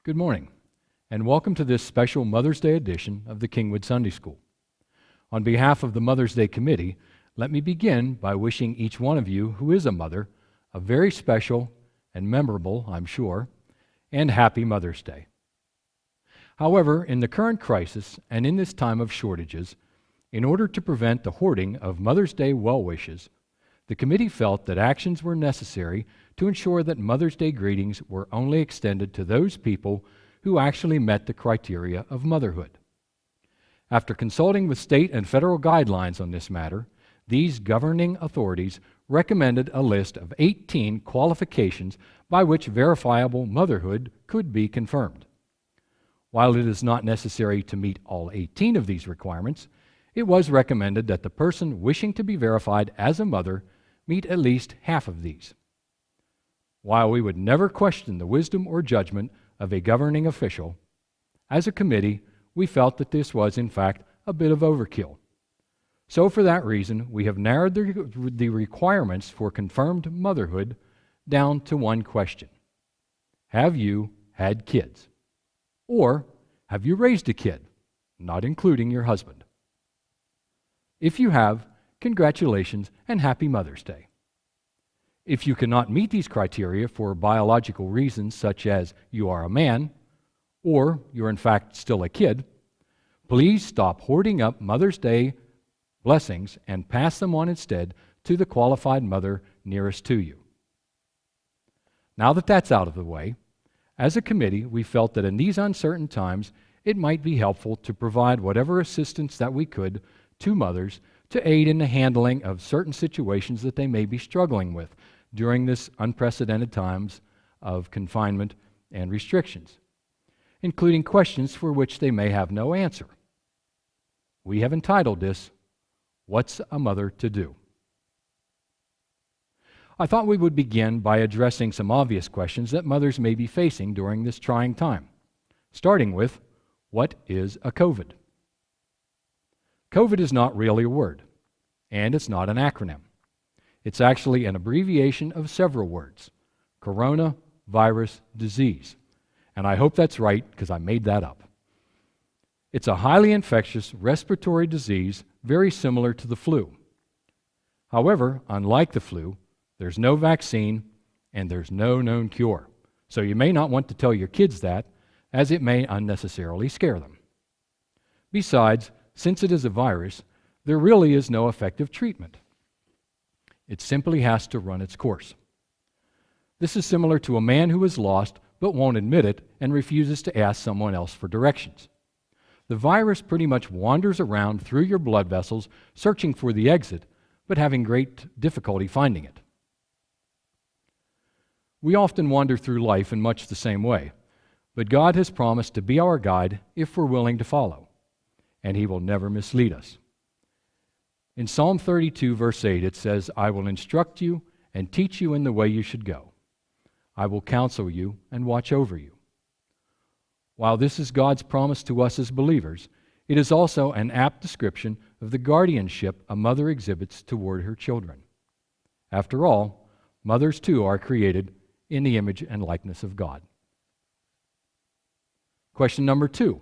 Good morning, and welcome to this special Mother's Day edition of the Kingwood Sunday School. On behalf of the Mother's Day Committee, let me begin by wishing each one of you who is a mother a very special and memorable, I'm sure, and happy Mother's Day. However, in the current crisis and in this time of shortages, in order to prevent the hoarding of Mother's Day well wishes, the committee felt that actions were necessary to ensure that Mother's Day greetings were only extended to those people who actually met the criteria of motherhood. After consulting with state and federal guidelines on this matter, these governing authorities recommended a list of 18 qualifications by which verifiable motherhood could be confirmed. While it is not necessary to meet all 18 of these requirements, it was recommended that the person wishing to be verified as a mother meet at least half of these. While we would never question the wisdom or judgment of a governing official, as a committee, we felt that this was, in fact, a bit of overkill. So for that reason, we have narrowed the requirements for confirmed motherhood down to one question. Have you had kids? Or have you raised a kid, not including your husband? If you have, congratulations and happy Mother's Day. If you cannot meet these criteria for biological reasons such as you are a man, or you're in fact still a kid, please stop hoarding up Mother's Day blessings and pass them on instead to the qualified mother nearest to you. Now that that's out of the way, as a committee, we felt that in these uncertain times, it might be helpful to provide whatever assistance that we could to mothers to aid in the handling of certain situations that they may be struggling with during this unprecedented times of confinement and restrictions, including questions for which they may have no answer. We have entitled this, What's a Mother to Do? I thought we would begin by addressing some obvious questions that mothers may be facing during this trying time, starting with, what is a COVID? COVID is not really a word, and it's not an acronym. It's actually an abbreviation of several words, coronavirus disease. And I hope that's right because I made that up. It's a highly infectious respiratory disease very similar to the flu. However, unlike the flu, there's no vaccine and there's no known cure. So you may not want to tell your kids that, as it may unnecessarily scare them. Besides, since it is a virus, there really is no effective treatment. It simply has to run its course. This is similar to a man who is lost but won't admit it and refuses to ask someone else for directions. The virus pretty much wanders around through your blood vessels searching for the exit, but having great difficulty finding it. We often wander through life in much the same way, but God has promised to be our guide if we're willing to follow, and He will never mislead us. In Psalm 32, verse 8, it says, I will instruct you and teach you in the way you should go. I will counsel you and watch over you. While this is God's promise to us as believers, it is also an apt description of the guardianship a mother exhibits toward her children. After all, mothers too are created in the image and likeness of God. Question number 2,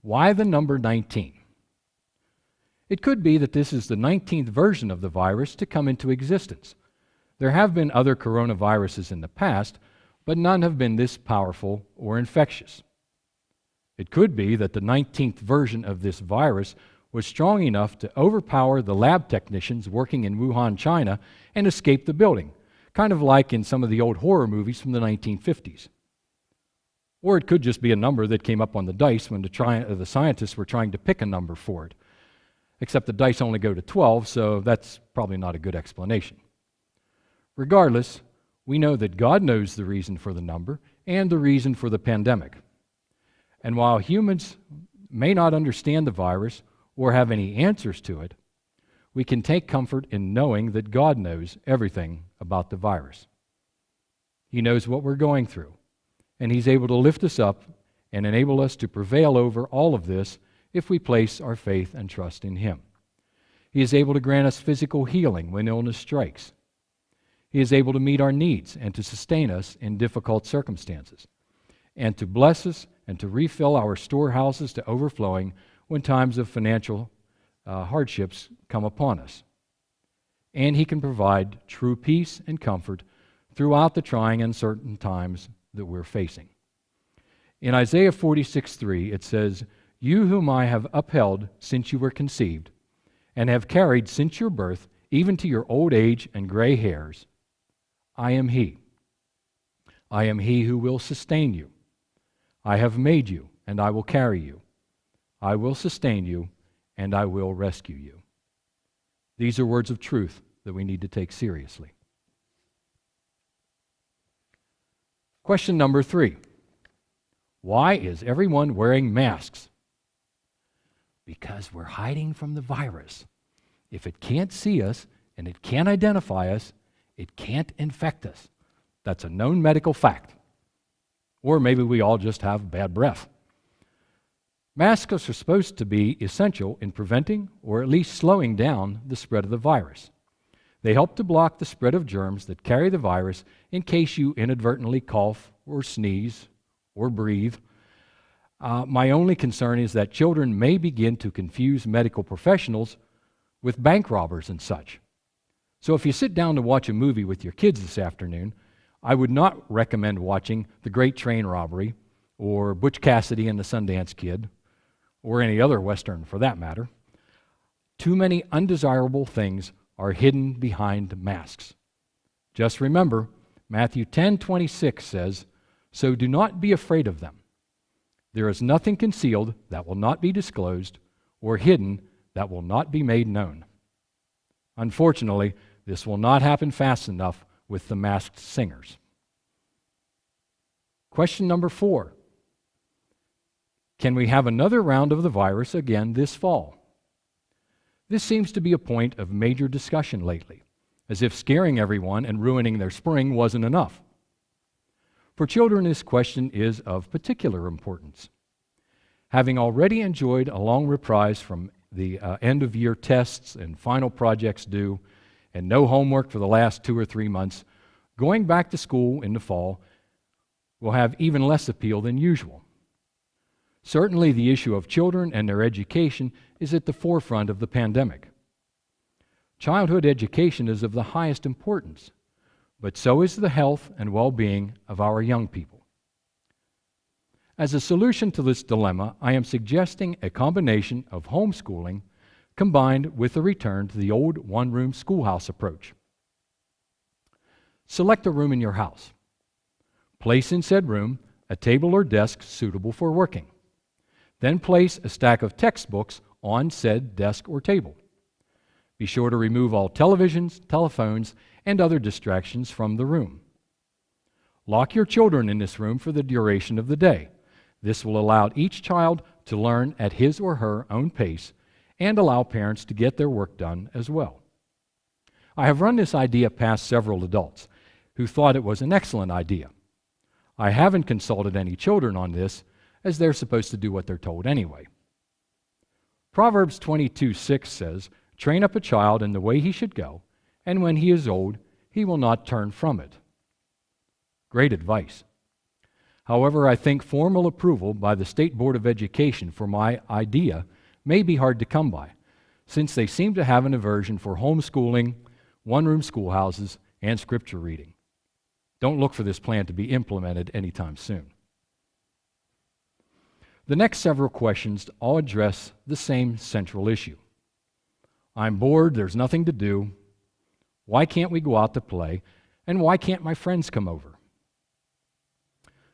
why the number 19? It could be that this is the 19th version of the virus to come into existence. There have been other coronaviruses in the past, but none have been this powerful or infectious. It could be that the 19th version of this virus was strong enough to overpower the lab technicians working in Wuhan, China, and escape the building, kind of like in some of the old horror movies from the 1950s. Or it could just be a number that came up on the dice when the scientists were trying to pick a number for it. Except the dice only go to 12, so that's probably not a good explanation. Regardless, we know that God knows the reason for the number and the reason for the pandemic. And while humans may not understand the virus or have any answers to it, we can take comfort in knowing that God knows everything about the virus. He knows what we're going through, and He's able to lift us up and enable us to prevail over all of this if we place our faith and trust in Him. He is able to grant us physical healing when illness strikes. He is able to meet our needs and to sustain us in difficult circumstances. and to bless us and to refill our storehouses to overflowing when times of financial hardships come upon us. And He can provide true peace and comfort throughout the trying and uncertain times that we're facing. In Isaiah 46:3, it says, "You whom I have upheld since you were conceived, and have carried since your birth, even to your old age and gray hairs, I am He. I am He who will sustain you. I have made you, and I will carry you. I will sustain you, and I will rescue you." These are words of truth that we need to take seriously. Question number 3. Why is everyone wearing masks? Because we're hiding from the virus. If it can't see us and it can't identify us, it can't infect us. That's a known medical fact. Or maybe we all just have bad breath. Masks are supposed to be essential in preventing or at least slowing down the spread of the virus. They help to block the spread of germs that carry the virus in case you inadvertently cough or sneeze or breathe. My only concern is that children may begin to confuse medical professionals with bank robbers and such. So if you sit down to watch a movie with your kids this afternoon, I would not recommend watching The Great Train Robbery or Butch Cassidy and the Sundance Kid or any other Western for that matter. Too many undesirable things are hidden behind masks. Just remember, Matthew 10:26 says, "So do not be afraid of them. There is nothing concealed that will not be disclosed, or hidden that will not be made known." Unfortunately, this will not happen fast enough with the masked singers. Question number 4. Can we have another round of the virus again this fall? This seems to be a point of major discussion lately, as if scaring everyone and ruining their spring wasn't enough. For children, this question is of particular importance. Having already enjoyed a long reprise from the end-of-year tests and final projects due, and no homework for the last 2 or 3 months, going back to school in the fall will have even less appeal than usual. Certainly, the issue of children and their education is at the forefront of the pandemic. Childhood education is of the highest importance, but so is the health and well-being of our young people. As a solution to this dilemma, I am suggesting a combination of homeschooling combined with a return to the old one-room schoolhouse approach. Select a room in your house. Place in said room a table or desk suitable for working. Then place a stack of textbooks on said desk or table. Be sure to remove all televisions, telephones, and other distractions from the room. Lock your children in this room for the duration of the day. This will allow each child to learn at his or her own pace and allow parents to get their work done as well. I have run this idea past several adults who thought it was an excellent idea. I haven't consulted any children on this, as they're supposed to do what they're told anyway. Proverbs 22:6 says, "Train up a child in the way he should go, and when he is old, he will not turn from it." Great advice. However, I think formal approval by the State Board of Education for my idea may be hard to come by, since they seem to have an aversion for homeschooling, one-room schoolhouses, and scripture reading. Don't look for this plan to be implemented anytime soon. The next several questions all address the same central issue. I'm bored, there's nothing to do. Why can't we go out to play? And why can't my friends come over?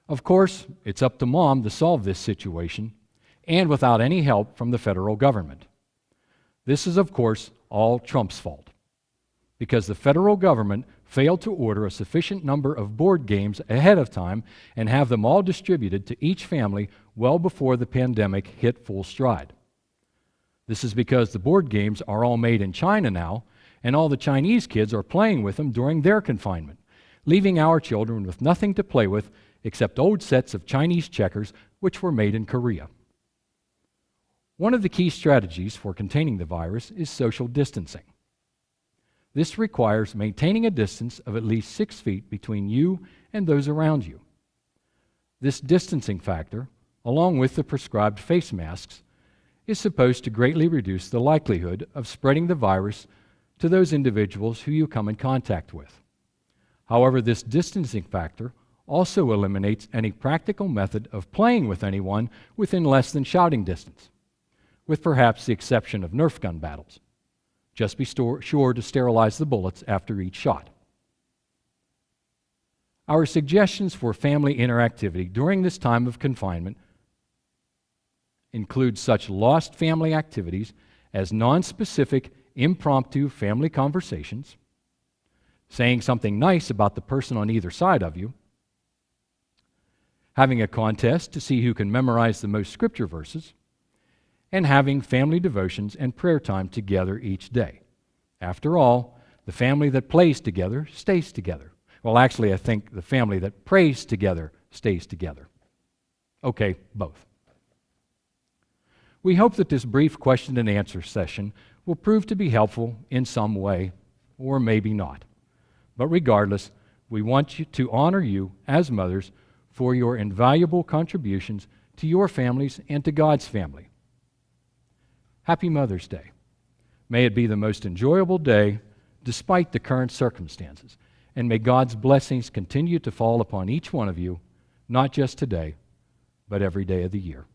Of course, it's up to Mom to solve this situation, and without any help from the federal government. This is, of course, all Trump's fault, because the federal government failed to order a sufficient number of board games ahead of time and have them all distributed to each family well before the pandemic hit full stride. This is because the board games are all made in China now, and all the Chinese kids are playing with them during their confinement, leaving our children with nothing to play with except old sets of Chinese checkers which were made in Korea. One of the key strategies for containing the virus is social distancing. This requires maintaining a distance of at least 6 feet between you and those around you. This distancing factor, along with the prescribed face masks, is supposed to greatly reduce the likelihood of spreading the virus to those individuals who you come in contact with. However, this distancing factor also eliminates any practical method of playing with anyone within less than shouting distance, with perhaps the exception of Nerf gun battles. Just be sure to sterilize the bullets after each shot. Our suggestions for family interactivity during this time of confinement include such lost family activities as non-specific, impromptu family conversations, saying something nice about the person on either side of you, having a contest to see who can memorize the most scripture verses, and having family devotions and prayer time together each day. After all, the family that plays together stays together. Well, actually, I think the family that prays together stays together. Okay, both. We hope that this brief question and answer session will prove to be helpful in some way, or maybe not. But regardless, we want you to honor you as mothers for your invaluable contributions to your families and to God's family. Happy Mother's Day. May it be the most enjoyable day despite the current circumstances, and may God's blessings continue to fall upon each one of you, not just today, but every day of the year.